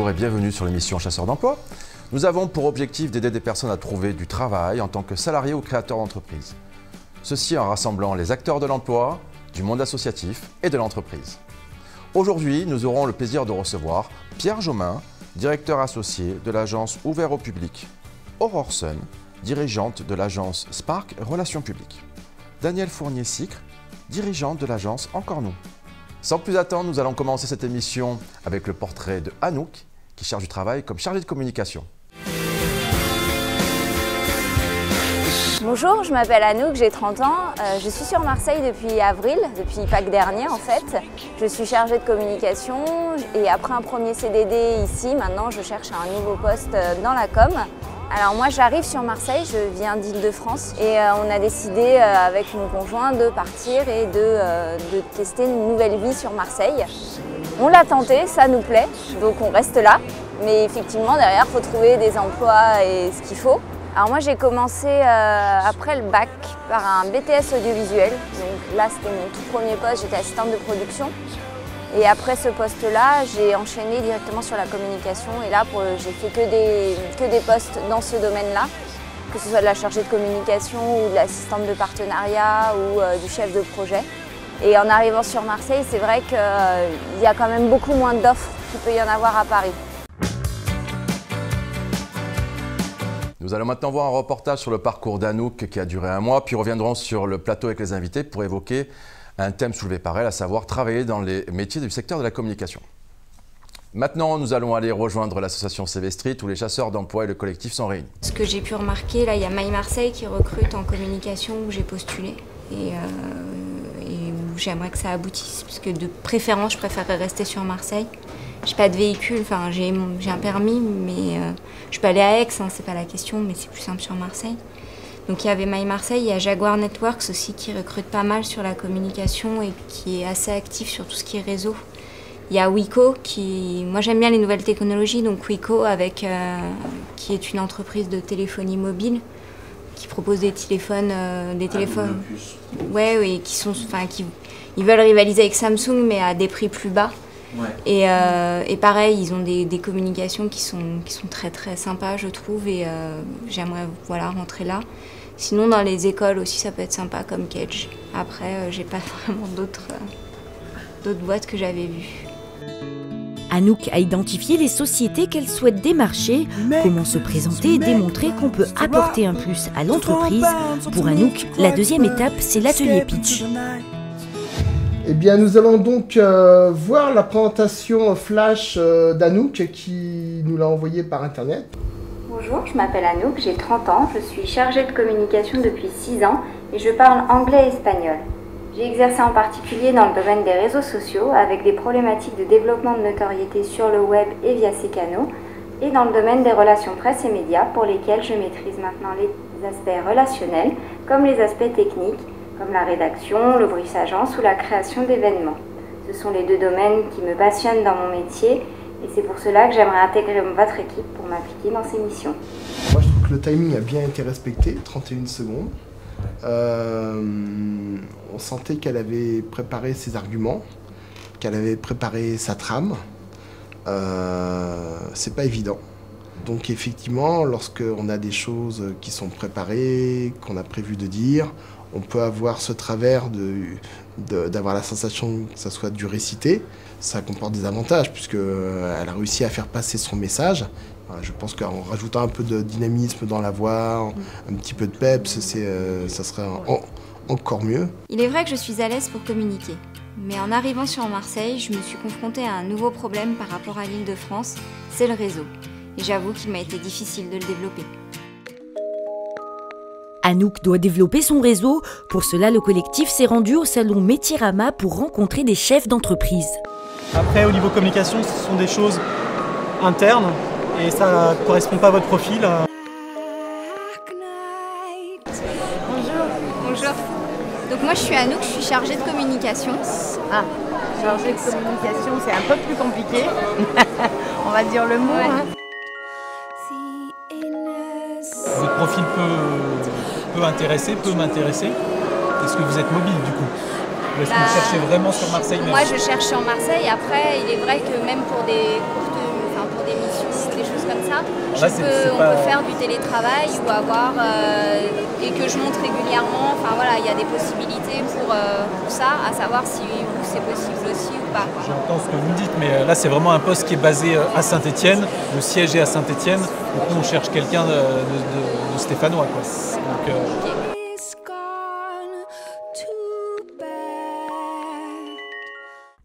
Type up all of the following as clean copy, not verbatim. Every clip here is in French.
bonjour et bienvenue sur l'émission Chasseurs d'emploi. Nous avons pour objectif d'aider des personnes à trouver du travail en tant que salariés ou créateurs d'entreprise. Ceci en rassemblant les acteurs de l'emploi, du monde associatif et de l'entreprise. Aujourd'hui, nous aurons le plaisir de recevoir Pierre Jomain, directeur associé de l'agence Ouvert au public, Aurore Sun, dirigeante de l'agence Spark Relations publiques, Danielle Fournier-Sicre, dirigeante de l'agence Encore Nous. Sans plus attendre, nous allons commencer cette émission avec le portrait de Anouk, qui cherche du travail comme chargée de communication. Bonjour, je m'appelle Anouk, j'ai 30 ans. Je suis sur Marseille depuis avril, depuis Pâques dernier en fait. Je suis chargée de communication et après un premier CDD ici, maintenant je cherche un nouveau poste dans la com. Alors moi j'arrive sur Marseille, je viens d'Île-de-France et on a décidé avec mon conjoint de partir et de tester une nouvelle vie sur Marseille. On l'a tenté, ça nous plaît, donc on reste là. Mais effectivement derrière il faut trouver des emplois et ce qu'il faut. Alors moi j'ai commencé après le bac par un BTS audiovisuel. Donc là c'était mon tout premier poste, j'étais assistante de production. Et après ce poste-là, j'ai enchaîné directement sur la communication. Et là, j'ai fait que des postes dans ce domaine-là, que ce soit de la chargée de communication ou de l'assistante de partenariat ou du chef de projet. Et en arrivant sur Marseille, c'est vrai qu'il y a quand même beaucoup moins d'offres qu'il peut y en avoir à Paris. Nous allons maintenant voir un reportage sur le parcours d'Anouk qui a duré 1 mois, puis reviendrons sur le plateau avec les invités pour évoquer un thème soulevé par elle, à savoir travailler dans les métiers du secteur de la communication. Maintenant, nous allons aller rejoindre l'association CV Street où les chasseurs d'emploi et le collectif sont réunis. Ce que j'ai pu remarquer, là, il y a My Marseille qui recrute en communication où j'ai postulé et où j'aimerais que ça aboutisse, parce que de préférence, je préférerais rester sur Marseille. J'ai pas de véhicule, enfin j'ai un permis, mais je peux aller à Aix, hein, c'est pas la question, mais c'est plus simple sur Marseille. Donc il y avait My Marseille, il y a Jaguar Networks aussi qui recrute pas mal sur la communication et qui est assez actif sur tout ce qui est réseau. Il y a Wiko moi j'aime bien les nouvelles technologies, donc Wiko qui est une entreprise de téléphonie mobile qui propose des téléphones, ouais, ils veulent rivaliser avec Samsung mais à des prix plus bas. Ouais. Et pareil, ils ont des communications qui sont très très sympas je trouve et j'aimerais rentrer là. Sinon dans les écoles aussi ça peut être sympa comme Kedge. Après j'ai pas vraiment d'autres boîtes que j'avais vues. Anouk a identifié les sociétés qu'elle souhaite démarcher, comment se présenter et démontrer qu'on peut apporter un plus à l'entreprise. Pour Anouk, la deuxième étape c'est l'atelier pitch. Eh bien, nous allons donc voir la présentation flash d'Anouk qui nous l'a envoyée par internet. Bonjour, je m'appelle Anouk, j'ai 30 ans, je suis chargée de communication depuis 6 ans et je parle anglais et espagnol. J'ai exercé en particulier dans le domaine des réseaux sociaux avec des problématiques de développement de notoriété sur le web et via ces canaux et dans le domaine des relations presse et médias pour lesquels je maîtrise maintenant les aspects relationnels comme les aspects techniques, comme la rédaction, le brief agence ou la création d'événements. Ce sont les 2 domaines qui me passionnent dans mon métier et c'est pour cela que j'aimerais intégrer votre équipe pour m'appliquer dans ces missions. Moi je trouve que le timing a bien été respecté, 31 secondes. On sentait qu'elle avait préparé ses arguments, qu'elle avait préparé sa trame. C'est pas évident. Donc effectivement, lorsqu'on a des choses qui sont préparées, qu'on a prévu de dire, on peut avoir ce travers d'avoir la sensation que ça soit du récité. Ça comporte des avantages puisqu'elle a réussi à faire passer son message. Je pense qu'en rajoutant un peu de dynamisme dans la voix, un petit peu de peps, ça serait encore mieux. Il est vrai que je suis à l'aise pour communiquer. Mais en arrivant sur Marseille, je me suis confrontée à un nouveau problème par rapport à l'Île-de-France, c'est le réseau. Et j'avoue qu'il m'a été difficile de le développer. Anouk doit développer son réseau. Pour cela, le collectif s'est rendu au salon Métirama pour rencontrer des chefs d'entreprise. Après, au niveau communication, ce sont des choses internes et ça ne correspond pas à votre profil. Bonjour. Donc moi je suis Anouk, je suis chargée de communication. Ah, chargée de communication, c'est un peu plus compliqué. On va dire le mot. Ouais. Hein. Votre profil peut intéresser, peut m'intéresser. Est-ce que vous êtes mobile du coup? Ou est-ce que vous cherchez vraiment sur Marseille même? Moi je cherche sur Marseille, après il est vrai que même pour des là, on peut faire du télétravail ou avoir et que je monte régulièrement. Enfin voilà, il y a des possibilités pour ça, à savoir si c'est possible aussi ou pas. J'entends ce que vous me dites, mais là c'est vraiment un poste qui est basé à Saint-Étienne. Le siège est à Saint-Étienne. Donc on cherche quelqu'un de stéphanois, quoi. Donc,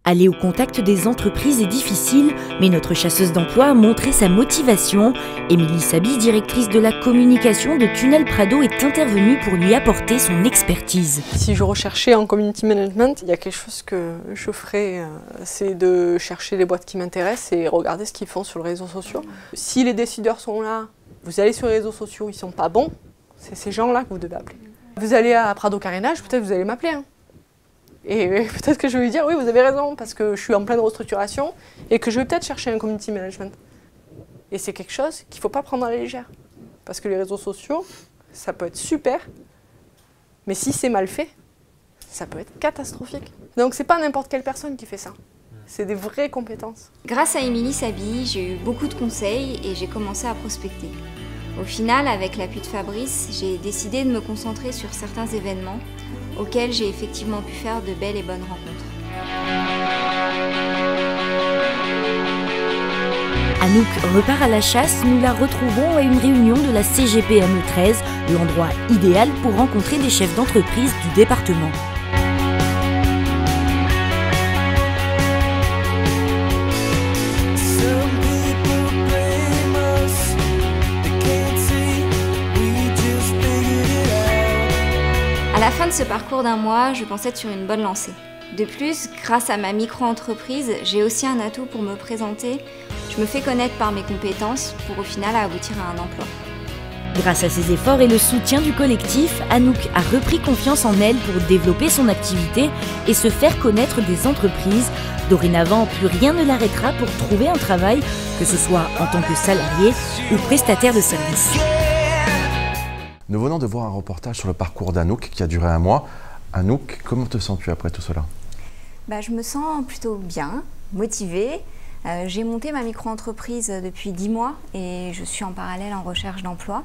Aller au contact des entreprises est difficile, mais notre chasseuse d'emploi a montré sa motivation. Émilie Sabi, directrice de la communication de Tunnel Prado, est intervenue pour lui apporter son expertise. Si je recherchais en community management, il y a quelque chose que je ferais, c'est de chercher les boîtes qui m'intéressent et regarder ce qu'ils font sur les réseaux sociaux. Si les décideurs sont là, vous allez sur les réseaux sociaux, ils ne sont pas bons, c'est ces gens-là que vous devez appeler. Vous allez à Prado Carénage, peut-être vous allez m'appeler. Et peut-être que je vais lui dire, oui, vous avez raison, parce que je suis en pleine restructuration et que je vais peut-être chercher un community management. Et c'est quelque chose qu'il ne faut pas prendre à la légère. Parce que les réseaux sociaux, ça peut être super, mais si c'est mal fait, ça peut être catastrophique. Donc c'est pas n'importe quelle personne qui fait ça. C'est des vraies compétences. Grâce à Émilie Sabi, j'ai eu beaucoup de conseils et j'ai commencé à prospecter. Au final, avec l'appui de Fabrice, j'ai décidé de me concentrer sur certains événements auxquels j'ai effectivement pu faire de belles et bonnes rencontres. Anouk repart à la chasse, nous la retrouvons à une réunion de la CGPME 13, l'endroit idéal pour rencontrer des chefs d'entreprise du département. À la fin de ce parcours d'un mois, je pensais être sur une bonne lancée. De plus, grâce à ma micro-entreprise, j'ai aussi un atout pour me présenter. Je me fais connaître par mes compétences pour au final aboutir à un emploi. Grâce à ses efforts et le soutien du collectif, Anouk a repris confiance en elle pour développer son activité et se faire connaître des entreprises. Dorénavant, plus rien ne l'arrêtera pour trouver un travail, que ce soit en tant que salarié ou prestataire de service. Nous venons de voir un reportage sur le parcours d'Anouk qui a duré un mois. Anouk, comment te sens-tu après tout cela ? Je me sens plutôt bien, motivée. J'ai monté ma micro-entreprise depuis 10 mois et je suis en parallèle en recherche d'emploi.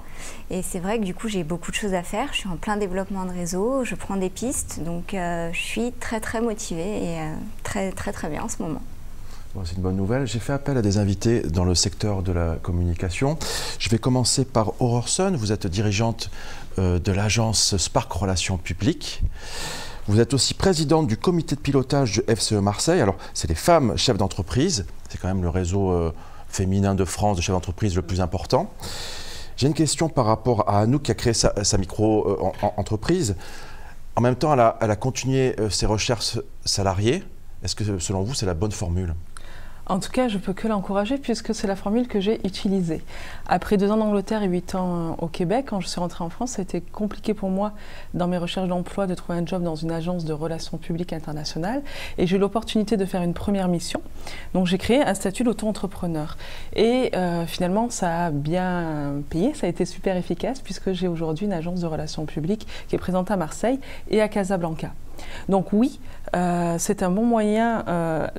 Et c'est vrai que du coup, j'ai beaucoup de choses à faire. Je suis en plein développement de réseau, je prends des pistes. Donc, je suis très motivée et très bien en ce moment. Bon, c'est une bonne nouvelle. J'ai fait appel à des invités dans le secteur de la communication. Je vais commencer par Aurore Sun. Vous êtes dirigeante de l'agence Spark Relations Publiques. Vous êtes aussi présidente du comité de pilotage du FCE Marseille. Alors, c'est les femmes chefs d'entreprise. C'est quand même le réseau féminin de France de chefs d'entreprise le plus important. J'ai une question par rapport à Anouk qui a créé sa micro-entreprise. En même temps, elle a continué ses recherches salariées. Est-ce que, selon vous, c'est la bonne formule ? En tout cas, je ne peux que l'encourager puisque c'est la formule que j'ai utilisée. Après 2 ans d'Angleterre et 8 ans au Québec, quand je suis rentrée en France, ça a été compliqué pour moi dans mes recherches d'emploi de trouver un job dans une agence de relations publiques internationales. Et j'ai eu l'opportunité de faire une première mission. Donc j'ai créé un statut d'auto-entrepreneur. Et finalement, ça a bien payé, ça a été super efficace puisque j'ai aujourd'hui une agence de relations publiques qui est présente à Marseille et à Casablanca. Donc oui, c'est un bon moyen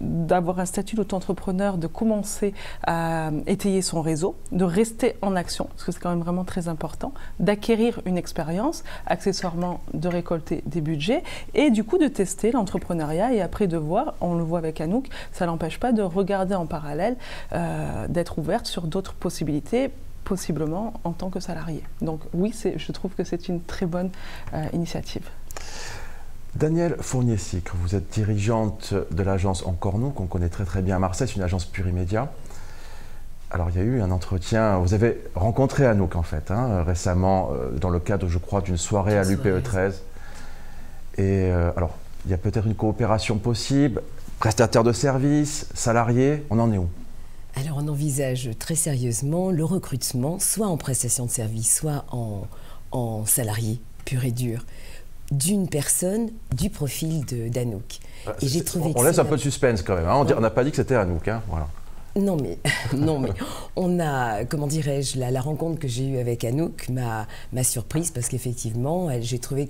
d'avoir un statut d'auto-entrepreneur, de commencer à étayer son réseau, de rester en action, parce que c'est quand même vraiment très important, d'acquérir une expérience, accessoirement de récolter des budgets et du coup de tester l'entrepreneuriat et après de voir, on le voit avec Anouk, ça n'empêche pas de regarder en parallèle, d'être ouverte sur d'autres possibilités, possiblement en tant que salarié. Donc oui, je trouve que c'est une très bonne initiative. Danielle Fournier-Sicre, vous êtes dirigeante de l'agence Encore Nous, qu'on connaît très bien à Marseille, c'est une agence plurimédia. Alors il y a eu un entretien, vous avez rencontré Anouk en fait, récemment, dans le cadre, je crois, d'une soirée à l'UPE 13. Et alors, il y a peut-être une coopération possible, prestataire de services, salariés, on en est où ? Alors on envisage très sérieusement le recrutement, soit en prestation de service, soit en salarié pur et dur, d'une personne du profil d'Anouk. Et j'ai trouvé on laisse un peu de suspense quand même, on n'a pas dit que c'était Anouk, voilà. Non mais on a, comment dirais-je, la rencontre que j'ai eue avec Anouk m'a surprise parce qu'effectivement, j'ai trouvé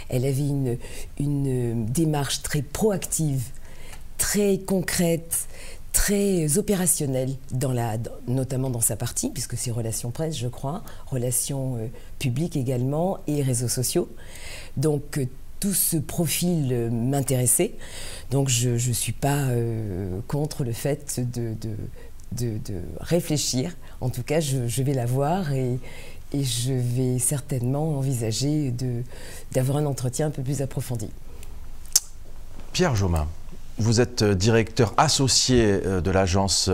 elle avait une démarche très proactive, très concrète, très opérationnel, notamment dans sa partie, puisque c'est relations presse, je crois, relations publiques également, et réseaux sociaux. Donc, tout ce profil m'intéressait. Donc, je ne suis pas contre le fait de réfléchir. En tout cas, je vais la voir et je vais certainement envisager d'avoir un entretien un peu plus approfondi. Pierre Jaumin, vous êtes directeur associé de l'agence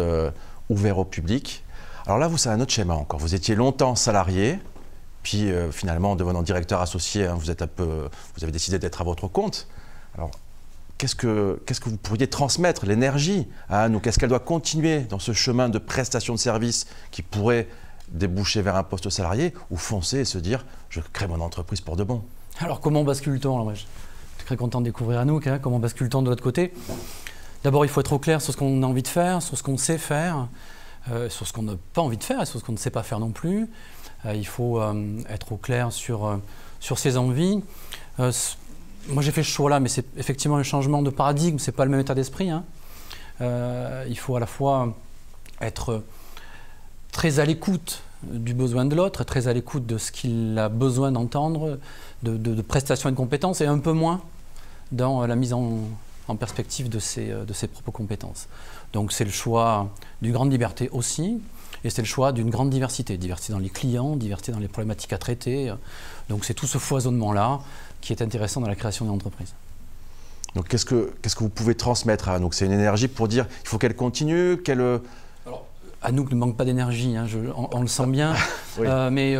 Ouvert au public. Alors là, c'est un autre schéma encore. Vous étiez longtemps salarié, puis finalement, en devenant directeur associé, hein, vous avez décidé d'être à votre compte. Alors, qu'est-ce que vous pourriez transmettre, l'énergie à Anouk? Est-ce qu'elle doit continuer dans ce chemin de prestation de services qui pourrait déboucher vers un poste salarié, ou foncer et se dire « je crée mon entreprise pour de bon ». Alors comment bascule-t-on? Je suis très content de découvrir Anouk, hein. Comment bascule-t-on de l'autre côté? D'abord, il faut être au clair sur ce qu'on a envie de faire, sur ce qu'on sait faire, sur ce qu'on n'a pas envie de faire et sur ce qu'on ne sait pas faire non plus. Il faut être au clair sur ses envies. Moi, j'ai fait ce choix-là, mais c'est effectivement un changement de paradigme, ce n'est pas le même état d'esprit, hein. Il faut à la fois être très à l'écoute du besoin de l'autre, très à l'écoute de ce qu'il a besoin d'entendre, de prestations et de compétences, et un peu moins dans la mise en perspective de ses propres compétences. Donc c'est le choix d'une grande liberté aussi, et c'est le choix d'une grande diversité. Diversité dans les clients, diversité dans les problématiques à traiter. Donc c'est tout ce foisonnement-là qui est intéressant dans la création d'une entreprise. Donc qu'est-ce que vous pouvez transmettre à Anouk? C'est une énergie pour dire il faut qu'elle continue, qu'elle... Anouk ne manque pas d'énergie, hein, on le sent bien. Oui.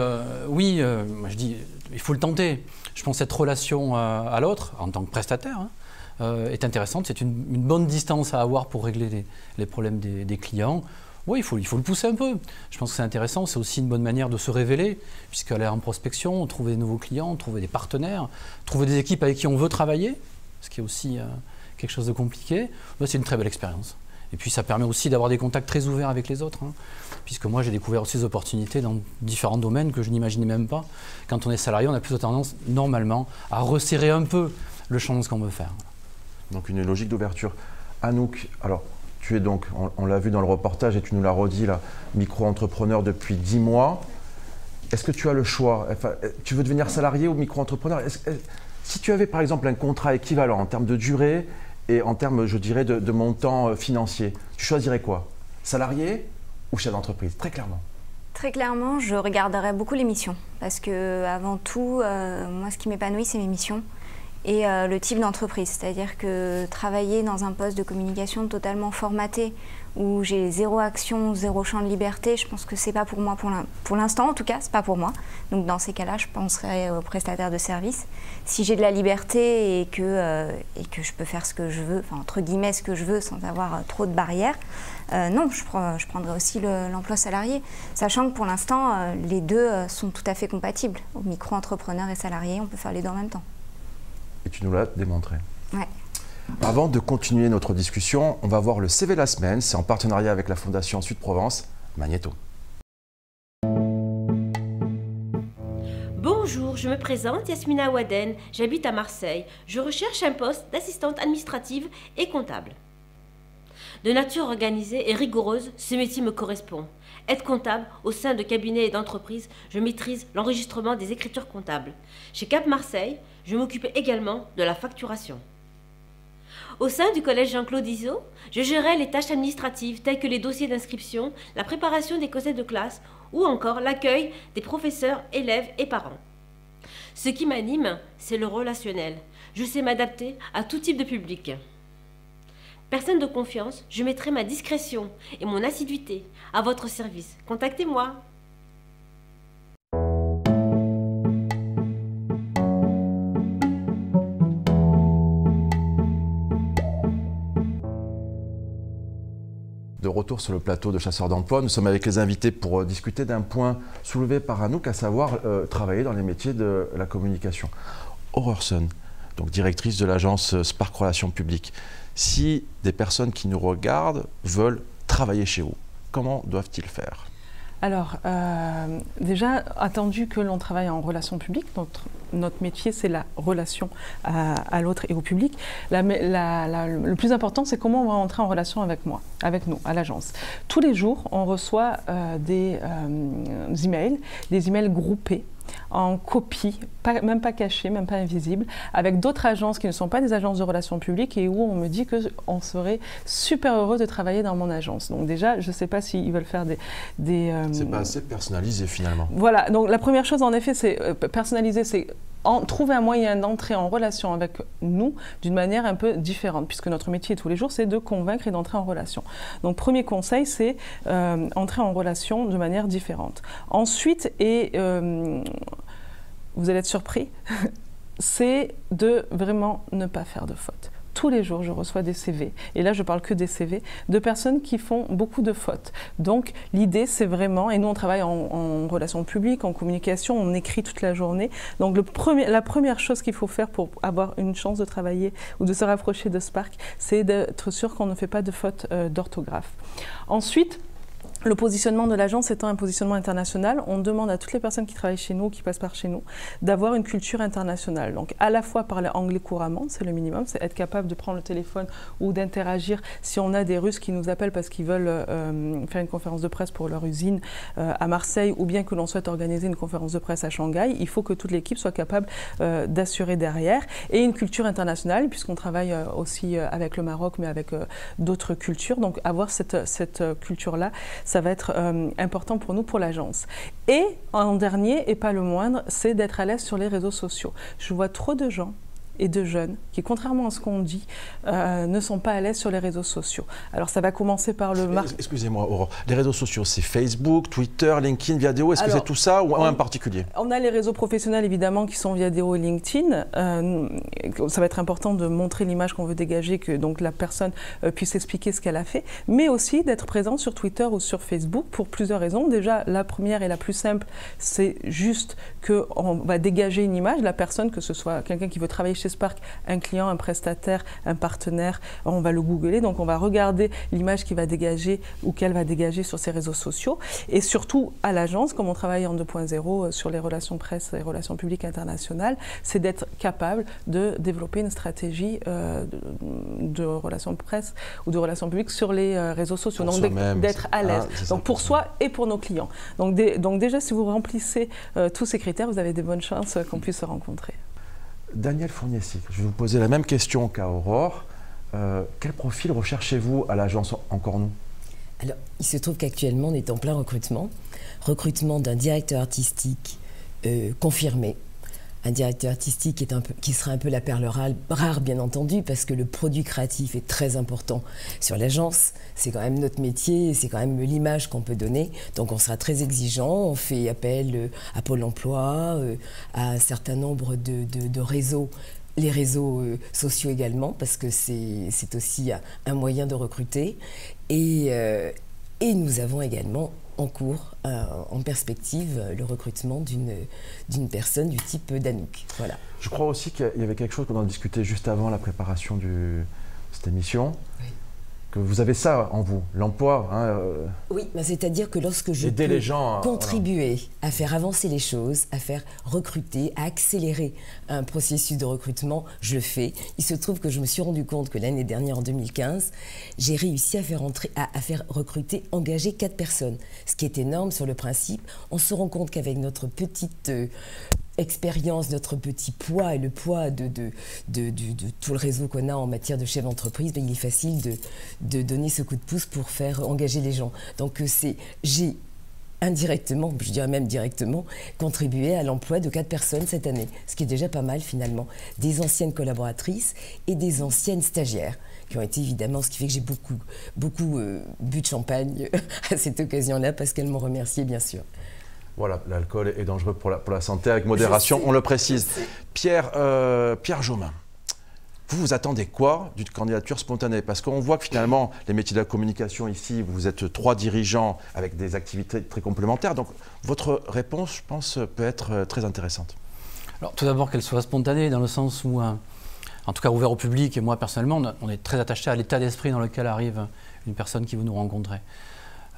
Oui, je dis, il faut le tenter. Je pense que cette relation à l'autre, en tant que prestataire, hein, est intéressante. C'est une bonne distance à avoir pour régler les problèmes des clients. Oui, il faut le pousser un peu. Je pense que c'est intéressant. C'est aussi une bonne manière de se révéler, puisqu'elle est en prospection, trouver de nouveaux clients, trouver des partenaires, trouver des équipes avec qui on veut travailler, ce qui est aussi quelque chose de compliqué. C'est une très belle expérience. Et puis ça permet aussi d'avoir des contacts très ouverts avec les autres, hein, puisque moi j'ai découvert aussi des opportunités dans différents domaines que je n'imaginais même pas. Quand on est salarié, on a plutôt tendance, normalement, à resserrer un peu le champ de ce qu'on veut faire. Donc une logique d'ouverture. Anouk, alors tu es donc, on l'a vu dans le reportage et tu nous l'as redit, là, micro-entrepreneur depuis 10 mois. Est-ce que tu as le choix? Enfin, tu veux devenir salarié ou micro-entrepreneur? Si tu avais par exemple un contrat équivalent en termes de durée, et en termes, je dirais, de montant financier, tu choisirais quoi? Salarié ou chef d'entreprise? Très clairement. Très clairement, je regarderais beaucoup les missions. Parce que avant tout, moi, ce qui m'épanouit, c'est mes missions et le type d'entreprise. C'est-à-dire que travailler dans un poste de communication totalement formaté, où j'ai zéro action, zéro champ de liberté, je pense que c'est pas pour moi pour l'instant, en tout cas, c'est pas pour moi. Donc dans ces cas-là, je penserais aux prestataires de services. Si j'ai de la liberté et que je peux faire ce que je veux, enfin entre guillemets ce que je veux, sans avoir trop de barrières, non, je prendrais aussi l'emploi salarié, sachant que pour l'instant, les deux sont tout à fait compatibles. Micro-entrepreneur et salarié, on peut faire les deux en même temps. Et tu nous l'as démontré. Ouais. Avant de continuer notre discussion, on va voir le CV de la semaine. C'est en partenariat avec la Fondation Sud-Provence, Magnéto. Bonjour, je me présente, Yasmina Waden, j'habite à Marseille. Je recherche un poste d'assistante administrative et comptable. De nature organisée et rigoureuse, ce métier me correspond. Être comptable au sein de cabinets et d'entreprises, je maîtrise l'enregistrement des écritures comptables. Chez Cap Marseille, je m'occupe également de la facturation. Au sein du collège Jean-Claude Izzo, je gérais les tâches administratives telles que les dossiers d'inscription, la préparation des caussettes de classe ou encore l'accueil des professeurs, élèves et parents. Ce qui m'anime, c'est le relationnel. Je sais m'adapter à tout type de public. Personne de confiance, je mettrai ma discrétion et mon assiduité à votre service. Contactez-moi. De retour sur le plateau de Chasseurs d'Emploi, nous sommes avec les invités pour discuter d'un point soulevé par Anouk, à savoir travailler dans les métiers de la communication. Orerson, donc directrice de l'agence Spark Relations Publiques. Si des personnes qui nous regardent veulent travailler chez vous, comment doivent-ils faire? Alors, déjà, attendu que l'on travaille en relation publique, notre métier, c'est la relation à l'autre et au public. Le plus important, c'est comment on va entrer en relation avec nous, à l'agence. Tous les jours, on reçoit des emails groupés, en copie, même pas cachée, même pas invisible, avec d'autres agences qui ne sont pas des agences de relations publiques et où on me dit qu'on serait super heureux de travailler dans mon agence. Donc déjà, je ne sais pas s'ils veulent faire des c'est pas assez personnalisé finalement. Voilà, donc la première chose en effet, c'est personnaliser, c'est trouver un moyen d'entrer en relation avec nous d'une manière un peu différente, puisque notre métier tous les jours, c'est de convaincre et d'entrer en relation. Donc, premier conseil, c'est entrer en relation de manière différente. Ensuite, et vous allez être surpris, c'est de vraiment ne pas faire de fautes. Tous les jours, je reçois des CV, et là je parle que des CV, de personnes qui font beaucoup de fautes. Donc l'idée c'est vraiment, et nous on travaille en relations publiques, en communication, on écrit toute la journée. Donc la première chose qu'il faut faire pour avoir une chance de travailler ou de se rapprocher de Spark, c'est d'être sûr qu'on ne fait pas de fautes d'orthographe. Ensuite, le positionnement de l'agence étant un positionnement international, on demande à toutes les personnes qui travaillent chez nous, qui passent par chez nous, d'avoir une culture internationale. Donc à la fois parler anglais couramment, c'est le minimum, c'est être capable de prendre le téléphone ou d'interagir si on a des Russes qui nous appellent parce qu'ils veulent faire une conférence de presse pour leur usine à Marseille, ou bien que l'on souhaite organiser une conférence de presse à Shanghai. Il faut que toute l'équipe soit capable d'assurer derrière. Et une culture internationale, puisqu'on travaille aussi avec le Maroc, mais avec d'autres cultures. Donc avoir cette culture-là, ça va être important pour nous, pour l'agence. Et en dernier, et pas le moindre, c'est d'être à l'aise sur les réseaux sociaux. Je vois trop de gens et de jeunes qui, contrairement à ce qu'on dit, ne sont pas à l'aise sur les réseaux sociaux. Alors ça va commencer par le... Excusez-moi Aurore, les réseaux sociaux, c'est Facebook, Twitter, LinkedIn, Viadeo, est-ce que c'est tout ça ou un en particulier? On a les réseaux professionnels évidemment qui sont Viadeo et LinkedIn. Ça va être important de montrer l'image qu'on veut dégager, que donc la personne puisse expliquer ce qu'elle a fait, mais aussi d'être présent sur Twitter ou sur Facebook pour plusieurs raisons. Déjà, la première et la plus simple, c'est juste qu'on va dégager une image de la personne, que ce soit quelqu'un qui veut travailler chez Spark, un client, un prestataire, un partenaire, on va le googler, donc on va regarder l'image qu'il va dégager ou qu'elle va dégager sur ses réseaux sociaux. Et surtout à l'agence, comme on travaille en 2.0 sur les relations presse et relations publiques internationales, c'est d'être capable de développer une stratégie de relations presse ou de relations publiques sur les réseaux sociaux, donc d'être à l'aise, donc pour soi et pour nos clients. Donc déjà, si vous remplissez tous ces critères, vous avez de bonnes chances qu'on puisse se rencontrer. Daniel Fournier-Cycle, je vais vous poser la même question qu'à Aurore. Quel profil recherchez-vous à l'agence Encore Nous? Alors, il se trouve qu'actuellement, on est en plein recrutement. Recrutement d'un directeur artistique confirmé. Un directeur artistique qui sera un peu la perle rare, bien entendu, parce que le produit créatif est très important sur l'agence. C'est quand même notre métier, c'est quand même l'image qu'on peut donner. Donc on sera très exigeant, on fait appel à Pôle emploi, à un certain nombre de réseaux, les réseaux sociaux également, parce que c'est aussi un moyen de recruter. Et nous avons également en cours, en perspective, le recrutement d'une personne du type d'Anouk. Voilà. Je crois aussi qu'il y avait quelque chose qu'on en discutait juste avant la préparation de cette émission. Oui. Que vous avez ça en vous, l'emploi. Oui, c'est-à-dire que lorsque je peux contribuer à faire avancer les choses, à faire recruter, à accélérer un processus de recrutement, je le fais. Il se trouve que je me suis rendu compte que l'année dernière, en 2015, j'ai réussi à faire recruter, engager 4 personnes, ce qui est énorme sur le principe. On se rend compte qu'avec notre petite expérience, notre petit poids et le poids de tout le réseau qu'on a en matière de chef d'entreprise, il est facile de donner ce coup de pouce pour faire engager les gens. Donc j'ai indirectement, je dirais même directement, contribué à l'emploi de 4 personnes cette année, ce qui est déjà pas mal finalement. Des anciennes collaboratrices et des anciennes stagiaires qui ont été évidemment, ce qui fait que j'ai beaucoup bu de champagne à cette occasion-là parce qu'elles m'ont remercié bien sûr. Voilà, l'alcool est dangereux pour la santé, avec modération, on le précise. Pierre Jaumin, vous attendez quoi d'une candidature spontanée? Parce qu'on voit que finalement, les métiers de la communication ici, vous êtes 3 dirigeants avec des activités très complémentaires. Donc votre réponse, je pense, peut être très intéressante. Alors tout d'abord qu'elle soit spontanée, dans le sens où, en tout cas ouvert au public, et moi personnellement, on est très attaché à l'état d'esprit dans lequel arrive une personne qui veut nous rencontrer.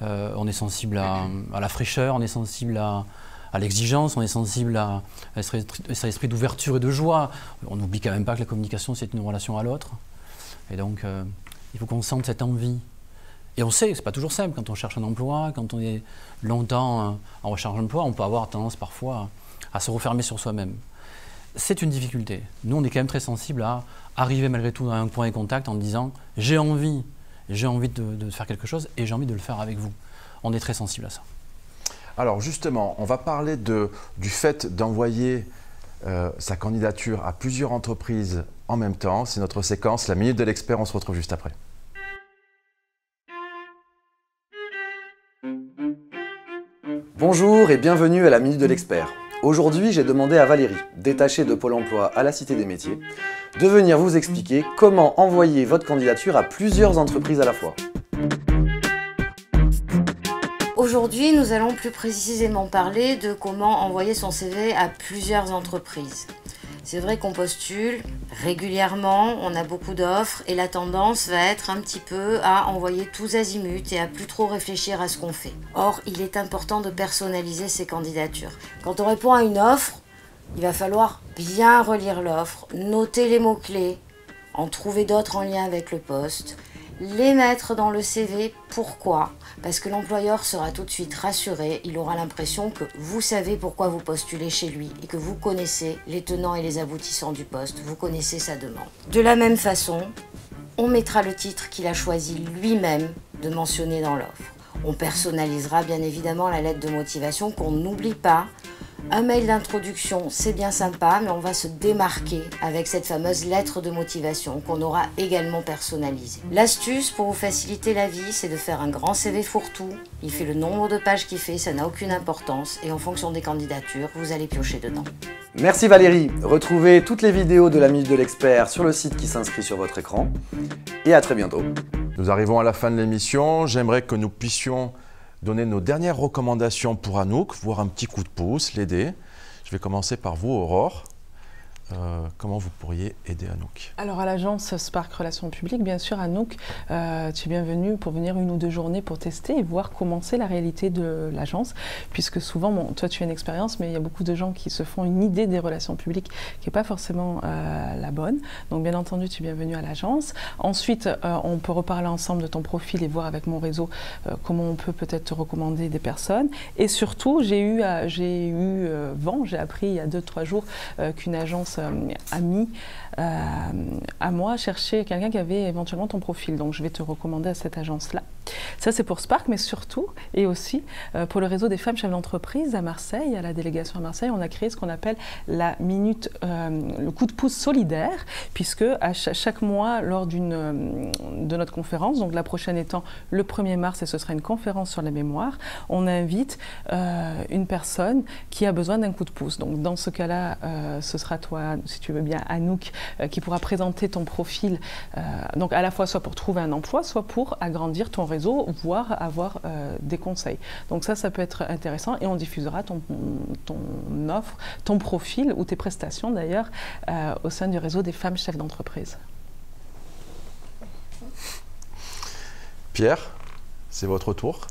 on est sensible à la fraîcheur, on est sensible à l'exigence, on est sensible à cet esprit d'ouverture et de joie. On n'oublie quand même pas que la communication, c'est une relation à l'autre. Et donc, il faut qu'on sente cette envie. Et on sait, c'est pas toujours simple quand on cherche un emploi, quand on est longtemps en recherche d'emploi, on peut avoir tendance parfois à se refermer sur soi-même. C'est une difficulté. Nous, on est quand même très sensible à arriver malgré tout à un point de contact en disant « j'ai envie de faire quelque chose et j'ai envie de le faire avec vous ». On est très sensible à ça. Alors justement, on va parler du fait d'envoyer sa candidature à plusieurs entreprises en même temps. C'est notre séquence, la Minute de l'Expert. On se retrouve juste après. Bonjour et bienvenue à la Minute de l'Expert. Aujourd'hui, j'ai demandé à Valérie, détachée de Pôle emploi à la Cité des Métiers, de venir vous expliquer comment envoyer votre candidature à plusieurs entreprises à la fois. Aujourd'hui, nous allons plus précisément parler de comment envoyer son CV à plusieurs entreprises. C'est vrai qu'on postule régulièrement, on a beaucoup d'offres et la tendance va être un petit peu à envoyer tous azimuts et à plus trop réfléchir à ce qu'on fait. Or, il est important de personnaliser ses candidatures. Quand on répond à une offre, il va falloir bien relire l'offre, noter les mots-clés, en trouver d'autres en lien avec le poste, les mettre dans le CV. Pourquoi ? Parce que l'employeur sera tout de suite rassuré, il aura l'impression que vous savez pourquoi vous postulez chez lui et que vous connaissez les tenants et les aboutissants du poste, vous connaissez sa demande. De la même façon, on mettra le titre qu'il a choisi lui-même de mentionner dans l'offre. On personnalisera bien évidemment la lettre de motivation qu'on n'oublie pas. Un mail d'introduction, c'est bien sympa, mais on va se démarquer avec cette fameuse lettre de motivation qu'on aura également personnalisée. L'astuce pour vous faciliter la vie, c'est de faire un grand CV fourre-tout. Il fait le nombre de pages qu'il fait, ça n'a aucune importance, et en fonction des candidatures, vous allez piocher dedans. Merci Valérie. Retrouvez toutes les vidéos de la Minute de l'Expert sur le site qui s'inscrit sur votre écran. Et à très bientôt. Nous arrivons à la fin de l'émission. J'aimerais que nous puissions donner nos dernières recommandations pour Anouk, voir un petit coup de pouce, l'aider. Je vais commencer par vous, Aurore. Comment vous pourriez aider Anouk? Alors à l'agence Spark Relations Publiques, bien sûr, Anouk, tu es bienvenue pour venir 1 ou 2 journées pour tester et voir comment c'est la réalité de l'agence, puisque souvent, bon, toi tu as une expérience, mais il y a beaucoup de gens qui se font une idée des relations publiques qui n'est pas forcément la bonne. Donc bien entendu, tu es bienvenue à l'agence. Ensuite, on peut reparler ensemble de ton profil et voir avec mon réseau comment on peut peut-être te recommander des personnes. Et surtout, j'ai appris il y a 2-3 jours qu'une agence ami à moi chercher quelqu'un qui avait éventuellement ton profil. Donc je vais te recommander à cette agence-là. Ça c'est pour Spark, mais surtout et aussi pour le réseau des femmes chefs d'entreprise à Marseille, à la délégation à Marseille, on a créé ce qu'on appelle la minute, le coup de pouce solidaire, puisque à chaque mois lors de notre conférence, donc la prochaine étant le 1er mars et ce sera une conférence sur la mémoire, on invite une personne qui a besoin d'un coup de pouce. Donc dans ce cas-là, ce sera toi, si tu veux bien, Anouk, qui pourra présenter ton profil, donc à la fois soit pour trouver un emploi, soit pour agrandir ton réseau, voire avoir des conseils. Donc ça peut être intéressant et on diffusera ton offre, ton profil ou tes prestations d'ailleurs au sein du réseau des femmes chefs d'entreprise. Pierre, c'est votre tour.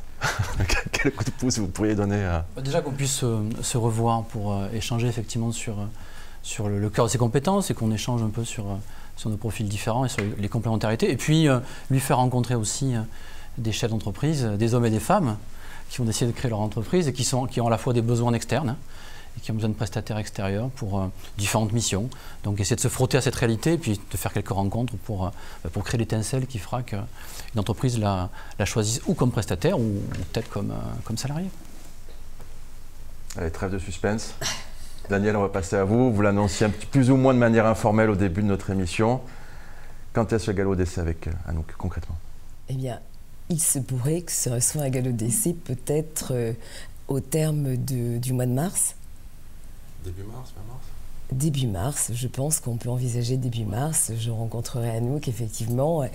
Quel coup de pouce vous pourriez donner à... Déjà qu'on puisse se revoir pour échanger effectivement sur le cœur de ses compétences et qu'on échange un peu sur nos profils différents et sur les complémentarités. Et puis lui faire rencontrer aussi des chefs d'entreprise, des hommes et des femmes qui ont décidé de créer leur entreprise et qui ont à la fois des besoins externes et qui ont besoin de prestataires extérieurs pour différentes missions. Donc essayer de se frotter à cette réalité et puis de faire quelques rencontres pour créer l'étincelle qui fera qu'une entreprise la choisisse ou comme prestataire ou peut-être comme salarié. Allez, trêve de suspense. Daniel, on va passer à vous. Vous l'annonciez plus ou moins de manière informelle au début de notre émission. Quand est-ce le galop d'essai avec Anouk, concrètement? Eh bien, il se pourrait que ce soit un galop d'essai peut-être au terme du mois de mars. Début mars, fin mars? Début mars, je pense qu'on peut envisager début mars. Je rencontrerai Anouk, effectivement.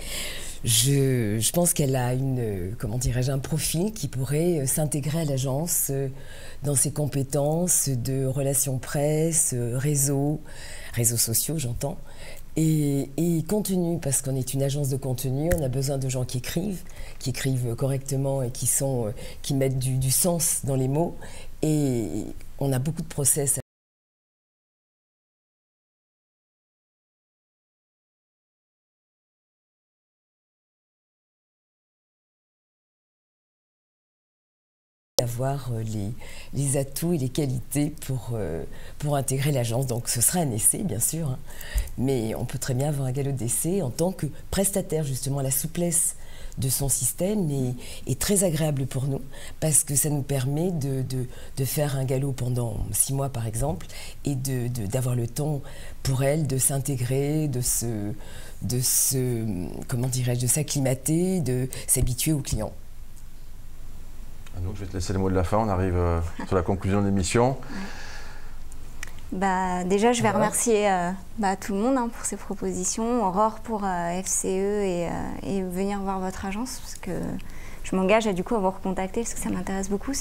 Je pense qu'elle a un profil qui pourrait s'intégrer à l'agence dans ses compétences de relations presse, réseaux sociaux, j'entends. Et contenu, parce qu'on est une agence de contenu, on a besoin de gens qui écrivent correctement et qui mettent du sens dans les mots. Et on a beaucoup de process. Avoir les atouts et les qualités pour intégrer l'agence. Donc ce sera un essai, bien sûr, hein, mais on peut très bien avoir un galop d'essai en tant que prestataire. Justement, la souplesse de son système est très agréable pour nous parce que ça nous permet de faire un galop pendant 6 mois, par exemple, et d'avoir le temps pour elle de s'intégrer, de s'acclimater, de s'habituer aux clients. Anouk, je vais te laisser le mot de la fin, on arrive sur la conclusion de l'émission. Déjà, je vais remercier tout le monde pour ces propositions, Aurore pour FCE et venir voir votre agence, parce que je m'engage à vous recontacter, parce que ça m'intéresse beaucoup.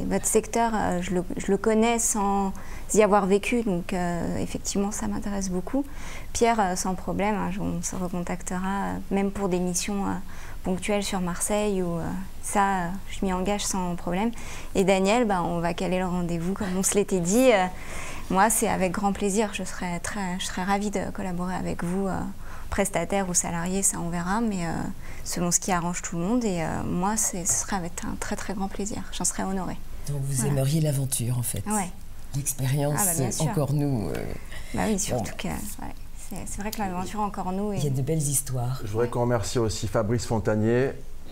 Votre secteur, je le connais sans y avoir vécu, donc effectivement, ça m'intéresse beaucoup. Pierre, sans problème, on se recontactera, même pour des missions ponctuelles sur Marseille, où ça, je m'y engage sans problème. Et Daniel, on va caler le rendez-vous, comme on se l'était dit. Moi, c'est avec grand plaisir. Je serais ravie de collaborer avec vous, prestataire ou salarié, ça on verra, mais selon ce qui arrange tout le monde. Et moi, ce serait avec un très très grand plaisir. J'en serais honorée. Donc vous aimeriez l'aventure, en fait. Ouais. L'expérience, encore nous. Oui, surtout que... C'est vrai que l'aventure encore nous. Il y a de belles histoires. Je voudrais qu'on remercie aussi Fabrice Fontanier,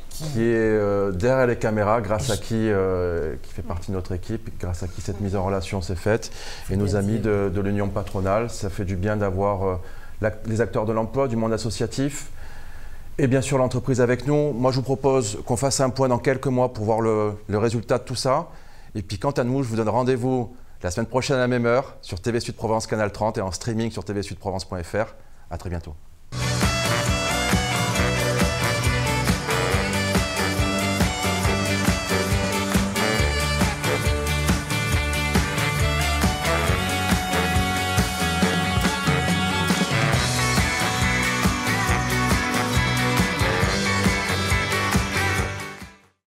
qui est derrière les caméras, grâce à qui fait partie de notre équipe, grâce à qui cette mise en relation s'est faite, et nos amis de l'Union patronale. Ça fait du bien d'avoir les acteurs de l'emploi, du monde associatif, et bien sûr l'entreprise avec nous. Moi, je vous propose qu'on fasse un point dans quelques mois pour voir le résultat de tout ça. Et puis quant à nous, je vous donne rendez-vous la semaine prochaine à la même heure sur TV Sud Provence Canal 30 et en streaming sur tvsudprovence.fr. À très bientôt.